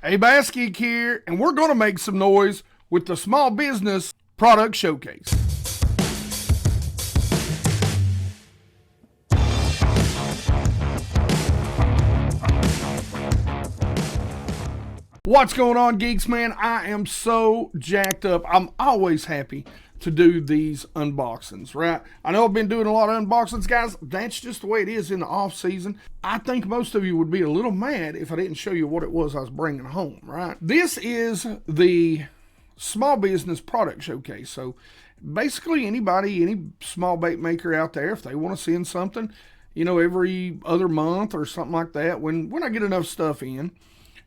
Hey, BassGeek here, and we're going to make some noise with the Small Business Product Showcase. What's going on, geeks, man? I am so jacked up. I'm always happy to do these unboxings, right? I know I've been doing a lot of unboxings, guys. That's just the way it is in the off season. I think most of you would be a little mad if I didn't show you what it was I was bringing home, right? This is the Small Business Product Showcase. So basically anybody, any small bait maker out there, if they want to send something, you know, every other month or something like that, when I get enough stuff in,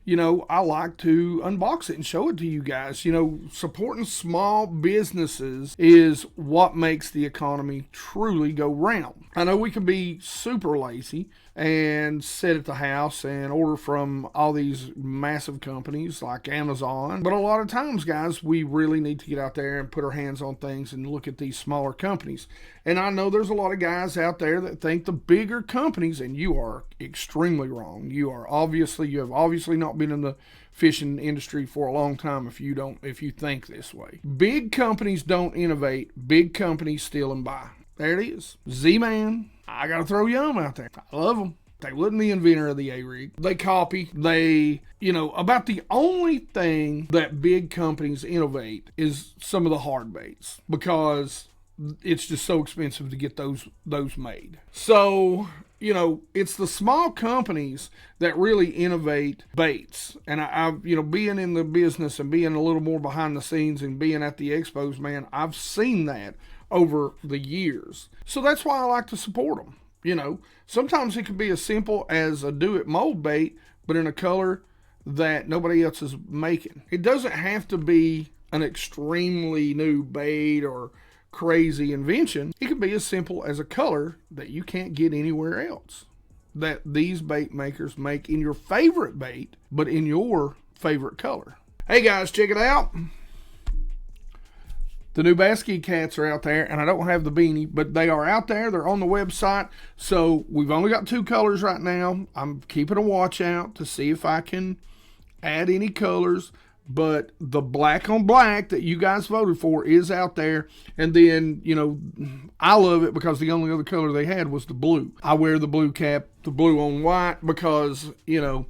you know, I like to unbox it and show it to you guys. You know, supporting small businesses is what makes the economy truly go round. I know we can be super lazy and sit at the house and order from all these massive companies like Amazon. But a lot of times, guys, we really need to get out there and put our hands on things and look at these smaller companies. And I know there's a lot of guys out there that think the bigger companies, and you are extremely wrong. You have obviously not been in the fishing industry for a long time if you think this way. Big companies don't innovate. Big companies steal and buy. There it is. Z-Man. I got to throw Yum out there. I love them. They wasn't the inventor of the A-rig. They copy. About the only thing that big companies innovate is some of the hard baits, because it's just so expensive to get those made. So, you know, it's the small companies that really innovate baits. And I've being in the business and being a little more behind the scenes and being at the expos, man, I've seen that over the years. So that's why I like to support them. You know, sometimes it can be as simple as a do-it mold bait, but in a color that nobody else is making. It doesn't have to be an extremely new bait or crazy invention. It can be as simple as a color that you can't get anywhere else, that these bait makers make in your favorite bait, but in your favorite color. Hey guys, check it out. The new BassGeek hats are out there, and I don't have the beanie, but they are out there. They're on the website. So we've only got 2 colors right now. I'm keeping a watch out to see if I can add any colors. But the black on black that you guys voted for is out there. And then, you know, I love it because the only other color they had was the blue. I wear the blue cap, the blue on white, because, you know,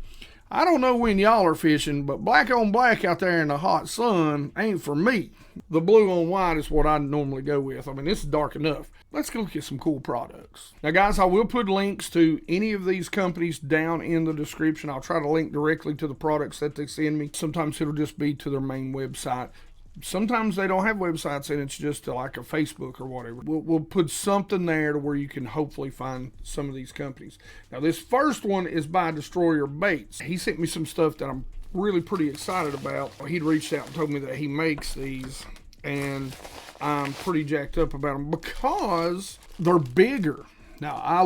I don't know when y'all are fishing, but black on black out there in the hot sun ain't for me. The blue on white is what I normally go with. I mean, this is dark enough. Let's go look at some cool products. Now, guys, I will put links to any of these companies down in the description. I'll try to link directly to the products that they send me. Sometimes it'll just be to their main website. Sometimes they don't have websites and it's just like a Facebook or whatever. We'll put something there to where you can hopefully find some of these companies. Now, this first one is by Destroyer Baits. He sent me some stuff that I'm really pretty excited about. He'd reached out and told me that he makes these, and I'm pretty jacked up about them because they're bigger. Now, I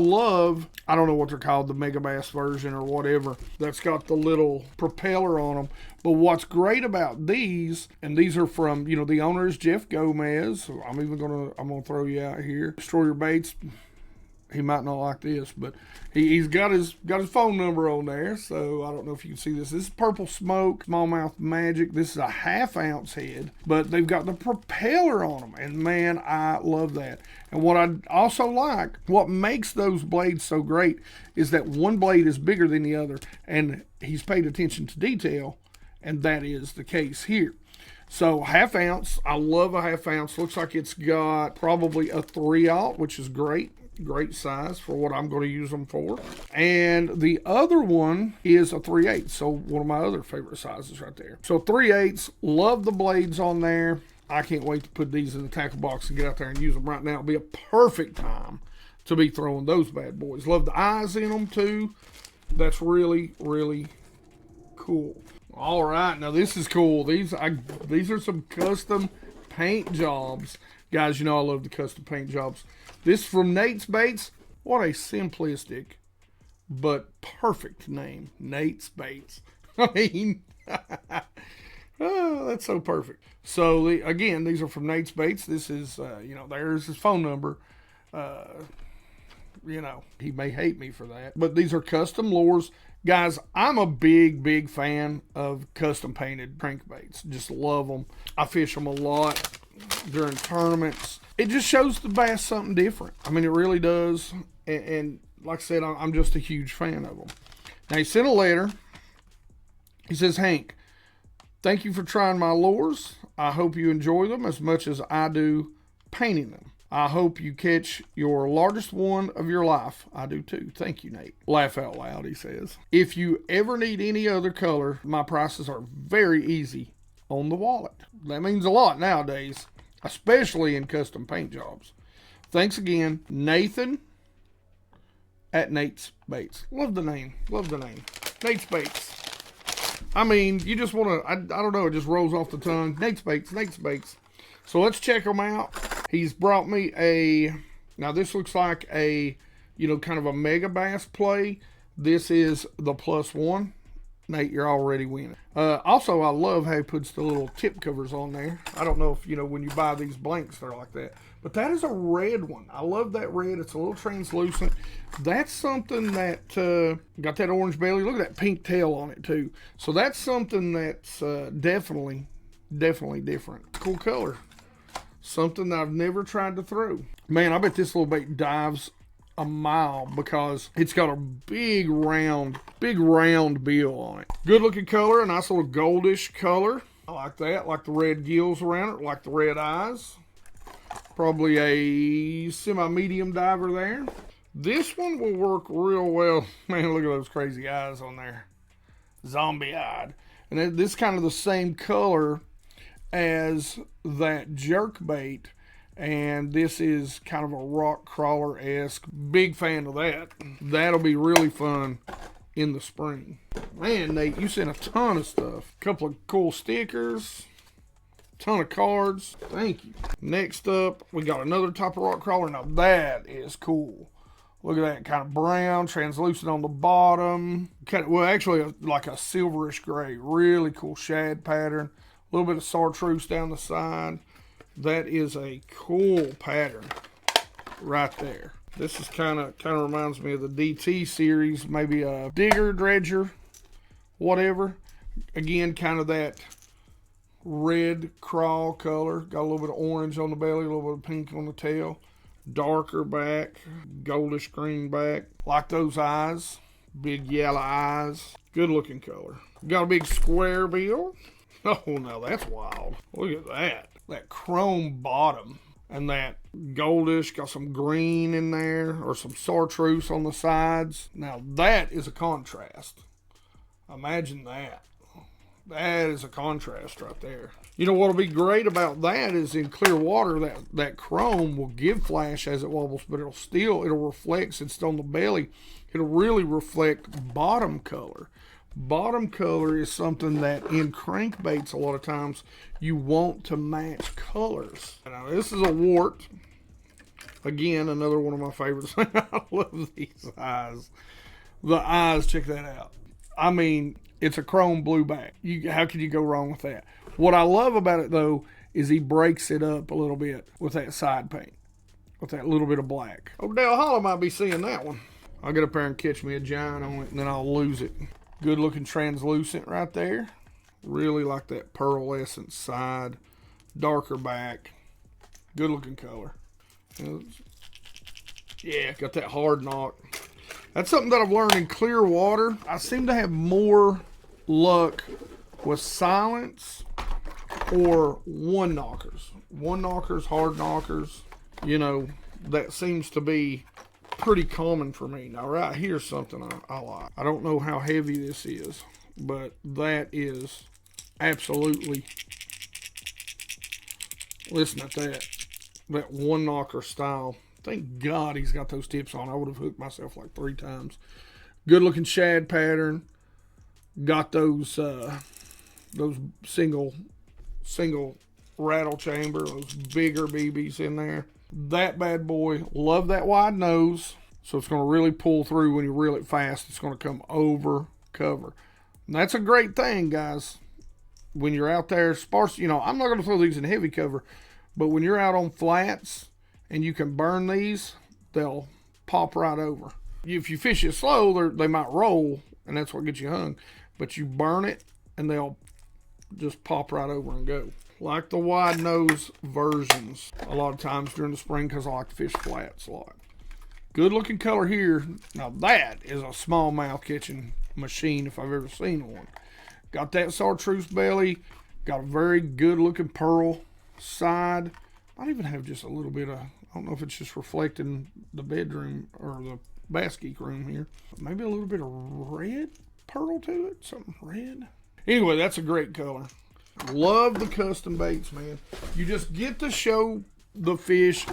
don't know what they're called, the Mega Bass version or whatever, that's got the little propeller on them. But what's great about these, and these are from, you know, the owner is Jeff Gomez. So I'm going to throw you out here. Destroyer Baits. He might not like this, but he's got his phone number on there, so I don't know if you can see this. This is Purple Smoke, Smallmouth Magic. This is a 1/2 ounce head, but they've got the propeller on them, and man, I love that. And what I also like, what makes those blades so great, is that one blade is bigger than the other, and he's paid attention to detail, and that is the case here. So 1/2 ounce, I love a 1/2 ounce. Looks like it's got probably a 3/0, which is great. Great size for what I'm going to use them for. And the other one is a 3/8, so one of my other favorite sizes right there. So 3/8, love the blades on there. I can't wait to put these in the tackle box and get out there and use them right now. It'll be a perfect time to be throwing those bad boys. Love the eyes in them too. That's really, really cool. All right, now this is cool. These are some custom paint jobs. Guys, you know I love the custom paint jobs. This from Nate's Baits. What a simplistic but perfect name. Nate's Baits. I mean, oh, that's so perfect. So, again, these are from Nate's Baits. This is, there's his phone number. He may hate me for that. But these are custom lures, Guys, I'm a big fan of custom painted crankbaits. Just love them. I fish them a lot during tournaments. It just shows the bass something different. I mean, it really does. And like I said, I'm just a huge fan of them. Now, he sent a letter. He says, Hank, thank you for trying my lures. I hope you enjoy them as much as I do painting them. I hope you catch your largest one of your life. I do too. Thank you, Nate. Laugh out loud, he says. If you ever need any other color, my prices are very easy on the wallet. That means a lot nowadays, especially in custom paint jobs. Thanks again, Nathan at Nate's Baits. Love the name. Love the name. Nate's Baits. I mean, you just want to, I don't know, it just rolls off the tongue. Nate's Baits, Nate's Baits. So let's check them out. He's brought me now this looks like a, kind of a mega bass play. This is the +1. Nate, you're already winning. Also, I love how he puts the little tip covers on there. I don't know if, when you buy these blanks, they're like that. But that is a red one. I love that red. It's a little translucent. That's something that, got that orange belly. Look at that pink tail on it, too. So that's something that's definitely different. Cool color. Something that I've never tried to throw. Man, I bet this little bait dives a mile because it's got a big round bill on it. Good looking color, a nice little goldish color. I like that, like the red gills around it, like the red eyes. Probably a semi-medium diver there. This one will work real well. Man, look at those crazy eyes on there. Zombie-eyed. And this is kind of the same color as that jerk bait, and this is kind of a rock crawler-esque. Big fan of that. That'll be really fun in the spring. Man, Nate, you sent a ton of stuff. A couple of cool stickers, ton of cards. Thank you. Next up, we got another type of rock crawler. Now that is cool. Look at that, kind of brown, translucent on the bottom. Actually like a silverish gray. Really cool shad pattern. A little bit of chartreuse down the side. That is a cool pattern right there. This is kind of reminds me of the DT series, maybe a digger, dredger, whatever. Again, kind of that red crawl color. Got a little bit of orange on the belly, a little bit of pink on the tail. Darker back, goldish green back. Like those eyes, big yellow eyes. Good looking color. Got a big square bill. Oh, now that's wild. Look at that. That chrome bottom and that goldish, got some green in there or some chartreuse on the sides. Now that is a contrast. Imagine that. That is a contrast right there. What'll be great about that is in clear water, that chrome will give flash as it wobbles, but it'll reflect, since it's on the belly, it'll really reflect bottom color. Bottom color is something that in crankbaits a lot of times you want to match colors. Now this is a wart. Again, another one of my favorites. I love these eyes. The eyes, check that out. I mean, it's a chrome blue back. How can you go wrong with that? What I love about it though is he breaks it up a little bit with that side paint, with that little bit of black. Odell Hollow might be seeing that one. I'll get up there and catch me a giant on it and then I'll lose it. Good looking translucent right there. Really like that pearlescent side. Darker back. Good looking color. Yeah, got that hard knock. That's something that I've learned in clear water. I seem to have more luck with silence or one knockers. One knockers, hard knockers. That seems to be pretty common for me. Now right here's something I like. I don't know how heavy this is, but that is absolutely, listen at that one knocker style. Thank God he's got those tips on. I would have hooked myself like 3 times. Good looking shad pattern. Got those single rattle chamber, those bigger BBs in there. That bad boy, love that wide nose. So it's going to really pull through when you reel it fast. It's going to come over cover. And that's a great thing, guys. When you're out there sparse, I'm not going to throw these in heavy cover, but when you're out on flats and you can burn these, they'll pop right over. If you fish it slow, they might roll and that's what gets you hung. But you burn it, and they'll just pop right over and go. Like the wide nose versions a lot of times during the spring, because I like to fish flats a lot. Good looking color here. Now that is a smallmouth catching machine if I've ever seen one. Got that chartreuse belly. Got a very good looking pearl side. Might even have just a little bit of, I don't know if it's just reflecting the bedroom or the BassGeek room here. Maybe a little bit of red pearl to it. Something red. Anyway, that's a great color. Love the custom baits, man. You just get to show the fish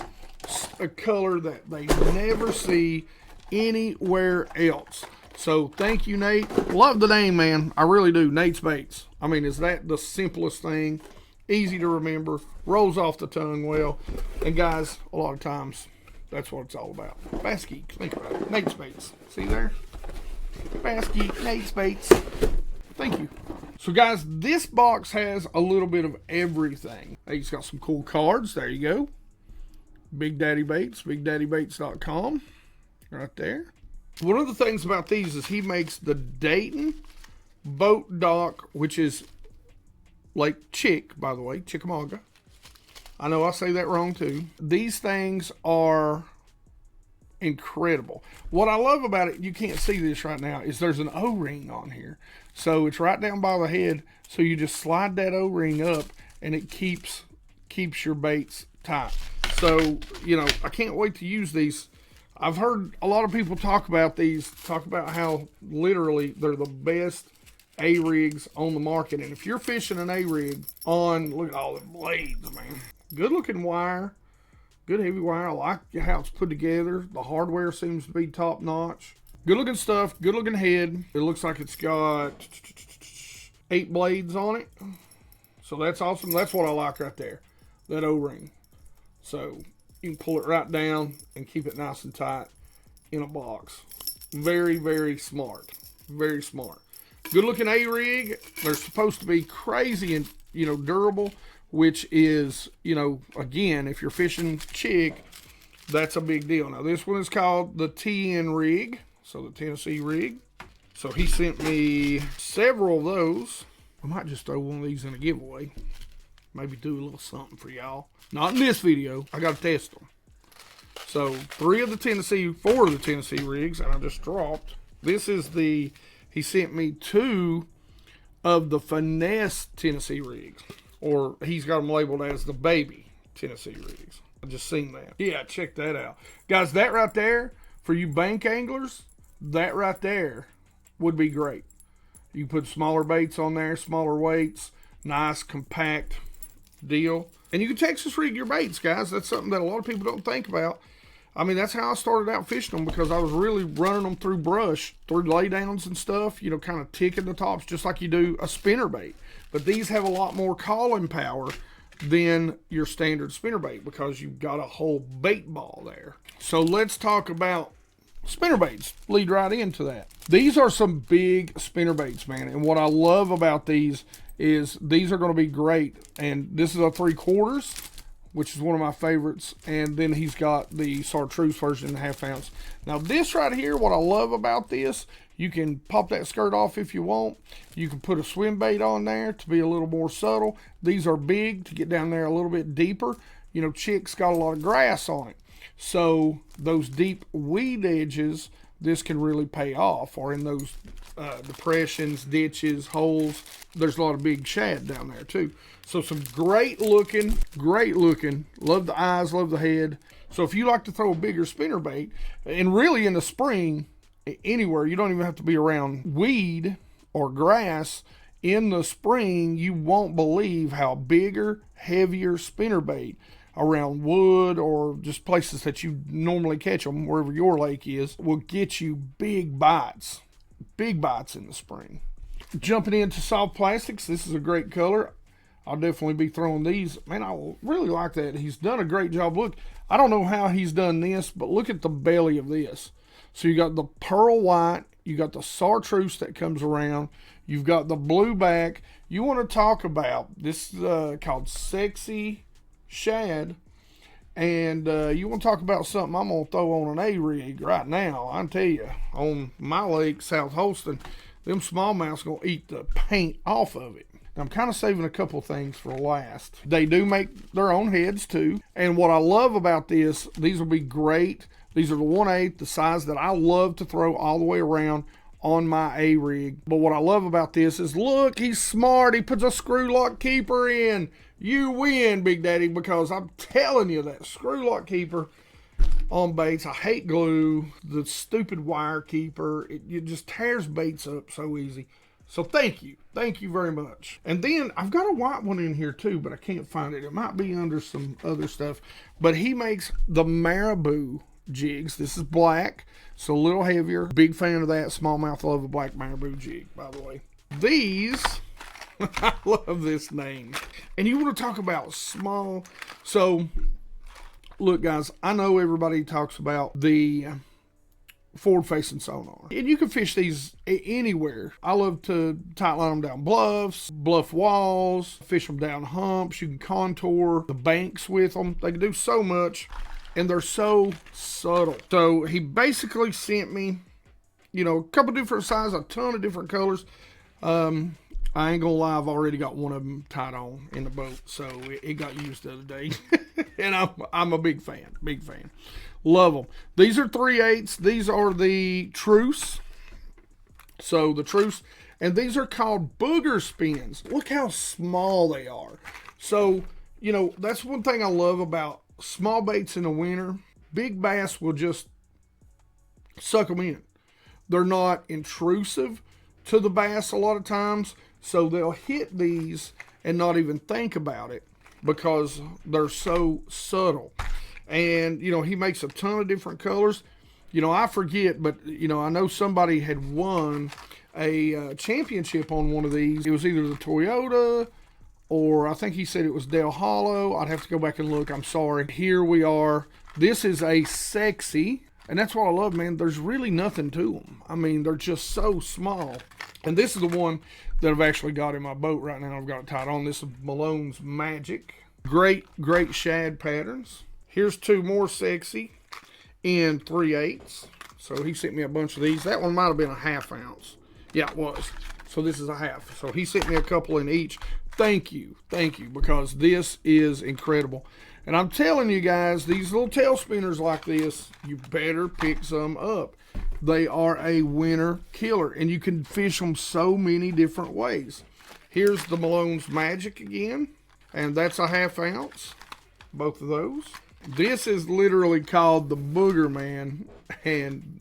a color that they never see anywhere else. So thank you, Nate. Love the name, man. I really do. Nate's Baits. I mean, is that the simplest thing? Easy to remember. Rolls off the tongue well. And guys, a lot of times, that's what it's all about. BassGeek. Think about it. Nate's Baits. See there? BassGeek. Nate's Baits. Thank you. So guys, this box has a little bit of everything. It's got some cool cards. There you go. Big Daddy Baits, BigDaddyBaits.com. Right there. One of the things about these is he makes the Dayton boat dock, which is Lake Chick, by the way, Chickamauga. I know I say that wrong too. These things are incredible. What I love about it, you can't see this right now, is there's an O-ring on here. So it's right down by the head. So you just slide that O-ring up and it keeps your baits tight. So, you know, I can't wait to use these. I've heard a lot of people talk about these, talk about how literally they're the best A-rigs on the market. And if you're fishing an A-rig on, look at all the blades, man. Good looking wire. Good heavy wire. I like how it's put together. The hardware seems to be top notch. Good looking stuff. Good looking head. It looks like it's got 8 blades on it. So that's awesome. That's what I like right there. That O-ring. So you can pull it right down and keep it nice and tight in a box. Very, very smart. Very smart. Good looking A-rig. They're supposed to be crazy and, you know, durable, which is, you know, again, if you're fishing chick, that's a big deal. Now this one is called the TN rig. So the Tennessee rig. So he sent me several of those. I might just throw one of these in a giveaway. Maybe do a little something for y'all. Not in this video. I got to test them. So 4 of the Tennessee rigs, and I just dropped. This is the, he sent me 2 of the finesse Tennessee rigs. Or he's got them labeled as the baby Tennessee rigs. I just seen that. Yeah, check that out. Guys, that right there, for you bank anglers, that right there would be great. You put smaller baits on there, smaller weights, nice, compact deal. And you can Texas rig your baits, guys. That's something that a lot of people don't think about. I mean, that's how I started out fishing them, because I was really running them through brush, through laydowns and stuff, you know, kind of ticking the tops just like you do a spinner bait. But these have a lot more calling power than your standard spinner bait, because you've got a whole bait ball there. So let's talk about spinner baits. Lead right into that. These are some big spinner baits, man. And what I love about these is these are going to be great. And this is a 3/4, which is one of my favorites. And then he's got the chartreuse version, 1/2 ounce. Now this right here, what I love about this, you can pop that skirt off if you want. You can put a swim bait on there to be a little more subtle. These are big to get down there a little bit deeper. You know, chick's got a lot of grass on it. So those deep weed edges, this can really pay off. Or in those depressions, ditches, holes, there's a lot of big shad down there too. So some great looking, love the eyes, love the head. So if you like to throw a bigger spinner bait, and really in the spring, anywhere, you don't even have to be around weed or grass. In the spring, you won't believe how bigger, heavier spinner bait around wood or just places that you normally catch them, wherever your lake is, will get you big bites in the spring. Jumping into soft plastics, this is a great color. I'll definitely be throwing these. Man, I really like that. He's done a great job. Look, I don't know how he's done this, but look at the belly of this. So you got the pearl white, you got the chartreuse that comes around, you've got the blue back. You want to talk about, this is called Sexy Shad, and you want to talk about something I'm going to throw on an A-rig right now. I tell you, on my lake, South Holston, them smallmouths gonna eat the paint off of it. I'm kind of saving a couple things for last. They do make their own heads too. And what I love about this, these will be great. These are the 1/8, the size that I love to throw all the way around on my A-rig. But what I love about this is, look, he's smart. He puts a screw lock keeper in. You win, Big Daddy, because I'm telling you that screw lock keeper on baits, I hate glue. The stupid wire keeper, it just tears baits up so easy. So thank you very much. And then I've got a white one in here too, but I can't find it. It might be under some other stuff. But he makes the Marabou jigs. This is black, so a little heavier. Big fan of that. Smallmouth love a black Marabou jig, by the way. These, I love this name. And you want to talk about small. So look, guys, I know everybody talks about the forward-facing sonar, and you can fish these anywhere. I love to tight line them down bluffs, bluff walls, fish them down humps. You can contour the banks with them. They can do so much, and they're so subtle. So he basically sent me, a couple different sizes, a ton of different colors. I ain't gonna lie, I've already got one of them tied on in the boat, so it got used the other day. And I'm a big fan. Love them. These are 3/8. These are the truce. So the truce, and these are called Booger Spins. Look how small they are. So, that's one thing I love about small baits in the winter. Big bass will just suck them in. They're not intrusive to the bass a lot of times, so they'll hit these and not even think about it because they're so subtle. And, he makes a ton of different colors. I forget, but, I know somebody had won a championship on one of these. It was either the Toyota or I think he said it was Del Hollow. I'd have to go back and look. I'm sorry. Here we are. This is a sexy, and that's what I love, man. There's really nothing to them. I mean, they're just so small. And this is the one that I've actually got in my boat right now. I've got it tied on. This is Malone's Magic. Great shad patterns. Here's two more sexy in 3/8. So he sent me a bunch of these. That one might have been a 1/2 ounce. Yeah, it was. So this is a 1/2. So he sent me a couple in each. Thank you, because this is incredible. And I'm telling you guys, these little tail spinners like this, you better pick some up. They are a winter killer, and you can fish them so many different ways. Here's the Malone's Magic again, and that's a 1/2 ounce, both of those. This is literally called the Booger Man, and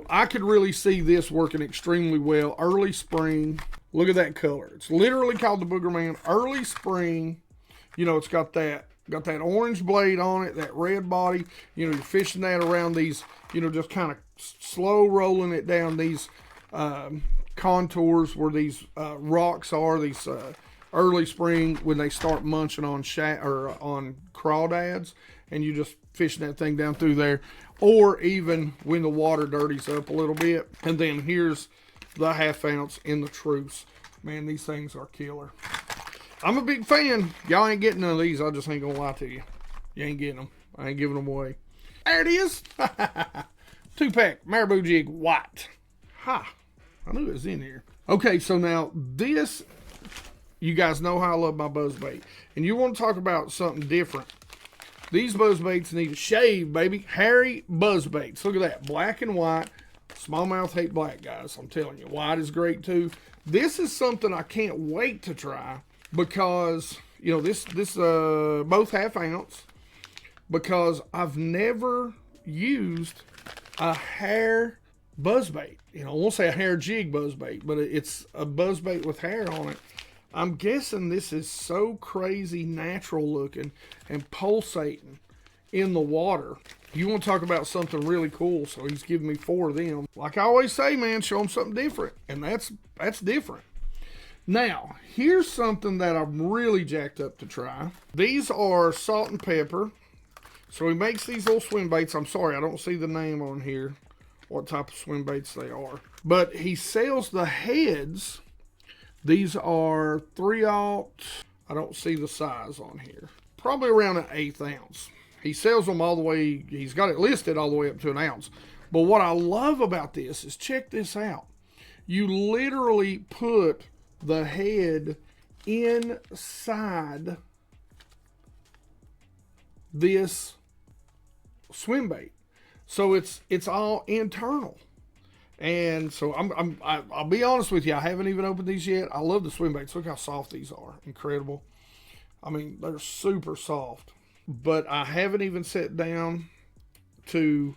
I could really see this working extremely well early spring. Look at that color. It's literally called the Booger Man. Early spring, it's got that orange blade on it, that red body. You're fishing that around these, just kind of slow rolling it down these contours where these rocks are, these early spring when they start munching on on crawdads, and you just fishing that thing down through there, or even when the water dirties up a little bit. And then here's the 1/2 ounce in the truce. Man, these things are killer. I'm a big fan. Y'all ain't getting none of these. I just ain't gonna lie to you. You ain't getting them. I ain't giving them away. There it is. 2-pack Marabou jig white. Ha! I knew it was in here. Okay, so now this, you guys know how I love my buzzbait, and you want to talk about something different. These buzzbaits need a shave, baby. Hairy buzzbaits. Look at that, black and white. Smallmouth hate black, guys. I'm telling you, white is great too. This is something I can't wait to try because this both 1/2 ounce, because I've never used a hair buzzbait. I won't say a hair jig buzzbait, but it's a buzzbait with hair on it. I'm guessing this is so crazy natural looking and pulsating in the water. You want to talk about something really cool, so he's giving me 4 of them. Like I always say, man, show them something different, and that's different. Now, here's something that I'm really jacked up to try. These are salt and pepper. So he makes these little swim baits. I'm sorry, I don't see the name on here, what type of swim baits they are. But he sells the heads. These are 3/0. I don't see the size on here. Probably around an 1/8 ounce. He sells them all the way, he's got it listed all the way up to 1 ounce. But what I love about this is, check this out. You literally put the head inside this swim bait. So it's all internal. And so I'll be honest with you, I haven't even opened these yet. I love the swim baits. Look how soft these are. Incredible. I mean, they're super soft. But I haven't even sat down to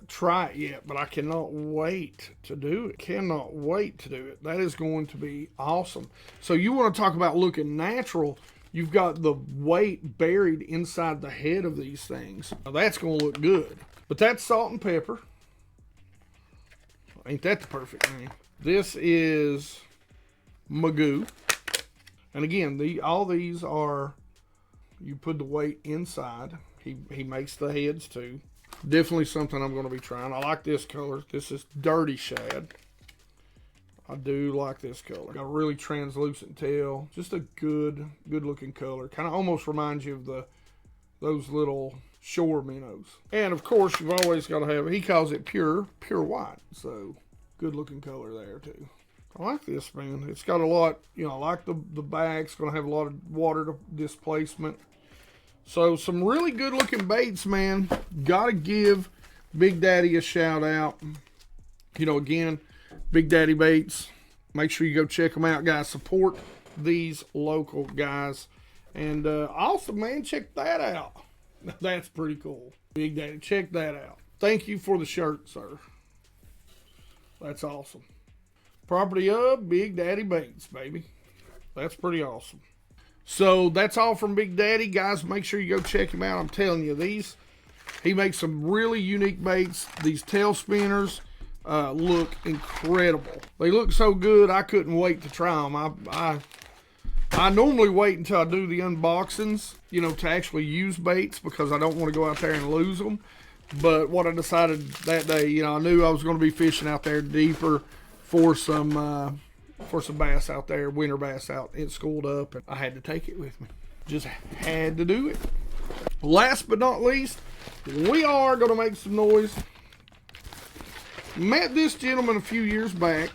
try it yet. But I cannot wait to do it. Cannot wait to do it. That is going to be awesome. So you want to talk about looking natural. You've got the weight buried inside the head of these things. Now that's going to look good. But that's salt and pepper. Ain't that the perfect name? This is Marabou. And again, all these are, you put the weight inside. He makes the heads too. Definitely something I'm going to be trying. I like this color. This is Dirty Shad. I do like this color. Got a really translucent tail. Just a good looking color. Kind of almost reminds you of those little shore minnows. And of course, you've always got to have, he calls it pure white. So good looking color there too. I like this, man. It's got a lot, I like the back. It's going to have a lot of water displacement. So some really good looking baits, man. Got to give Big Daddy a shout out. Again, Big Daddy Baits. Make sure you go check them out, guys. Support these local guys. And also, man, check that out. That's pretty cool. Big Daddy, check that out. Thank you for the shirt, sir. That's awesome. Property of Big Daddy Baits, baby. That's pretty awesome. So that's all from Big Daddy. Guys, make sure you go check him out. I'm telling you, he makes some really unique baits. These tail spinners look incredible. They look so good, I couldn't wait to try them. I normally wait until I do the unboxings, to actually use baits because I don't want to go out there and lose them. But what I decided that day, I knew I was going to be fishing out there deeper for some bass out there, winter bass out. It schooled up, and I had to take it with me. Just had to do it. Last but not least, we are going to make some noise. Met this gentleman a few years back.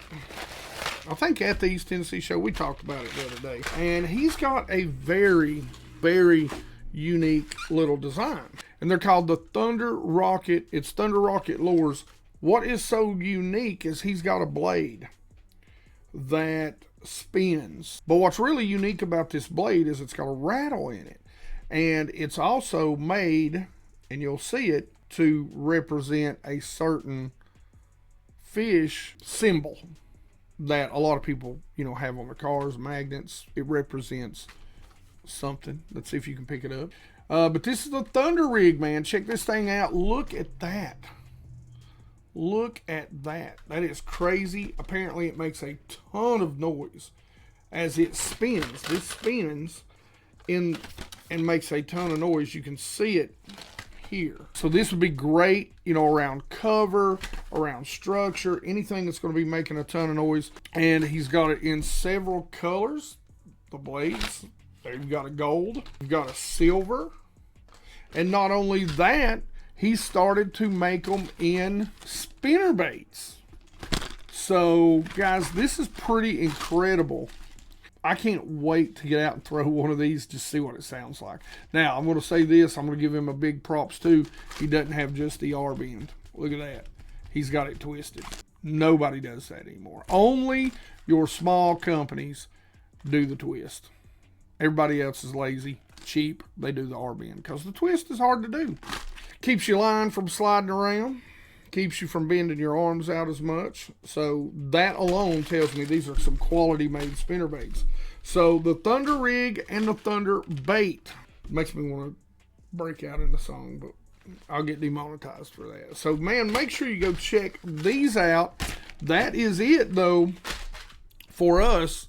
I think at the East Tennessee show, we talked about it the other day. And he's got a very, very unique little design. And they're called the Thunder Rocket. It's Thunder Rocket lures. What is so unique is he's got a blade that spins. But what's really unique about this blade is it's got a rattle in it. And it's also made, and you'll see it, to represent a certain fish symbol that a lot of people, have on their cars, magnets. It represents something. Let's see if you can pick it up. But this is the Thunder Rig, man. Check this thing out. Look at that. Look at that. That is crazy. Apparently it makes a ton of noise as it spins. This spins and makes a ton of noise. You can see it here. So this would be great, around cover, around structure, anything that's going to be making a ton of noise. And he's got it in several colors. The blades, there you've got a gold, you've got a silver. And not only that, he started to make them in spinner baits. So guys, this is pretty incredible. I can't wait to get out and throw one of these to see what it sounds like. Now, I'm going to say this. I'm going to give him a big props too. He doesn't have just the R-bend. Look at that. He's got it twisted. Nobody does that anymore. Only your small companies do the twist. Everybody else is lazy, cheap. They do the R-bend because the twist is hard to do. Keeps your line from sliding around. Keeps you from bending your arms out as much. So that alone tells me these are some quality made spinner baits. So the Thunder Rig and the Thunder Bait makes me want to break out in the song, but I'll get demonetized for that. So man, make sure you go check these out. That is it though for us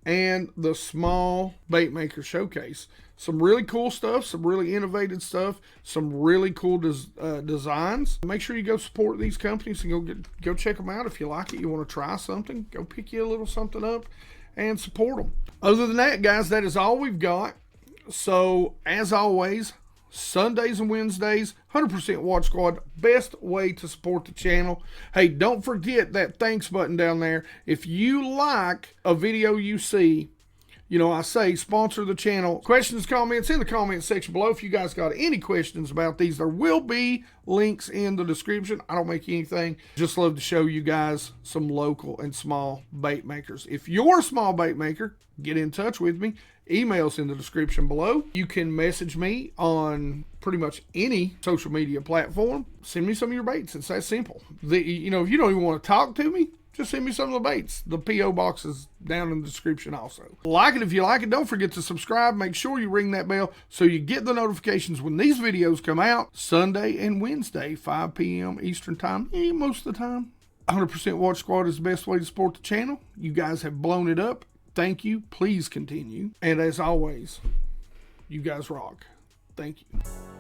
and the Small Bait Maker Showcase. Some really cool stuff, some really innovative stuff, some really cool designs. Make sure you go support these companies and go check them out. If you like it, you want to try something, go pick you a little something up and support them. Other than that, guys, that is all we've got. So, as always, Sundays and Wednesdays. 100% Watch Squad, best way to support the channel. Hey, don't forget that thanks button down there. If you like a video you see, you know, I say sponsor the channel. Questions, comments in the comment section below. If you guys got any questions about these, there will be links in the description. I don't make anything. Just love to show you guys some local and small bait makers. If you're a small bait maker, get in touch with me. Email's in the description below. You can message me on pretty much any social media platform. Send me some of your baits. It's that simple. You know, if you don't even want to talk to me, just send me some of the baits. The P.O. box is down in the description also. Like it if you like it. Don't forget to subscribe. Make sure you ring that bell so you get the notifications when these videos come out. Sunday and Wednesday, 5 p.m. Eastern time. Most of the time. 100% Watch Squad is the best way to support the channel. You guys have blown it up. Thank you. Please continue. And as always, you guys rock. Thank you.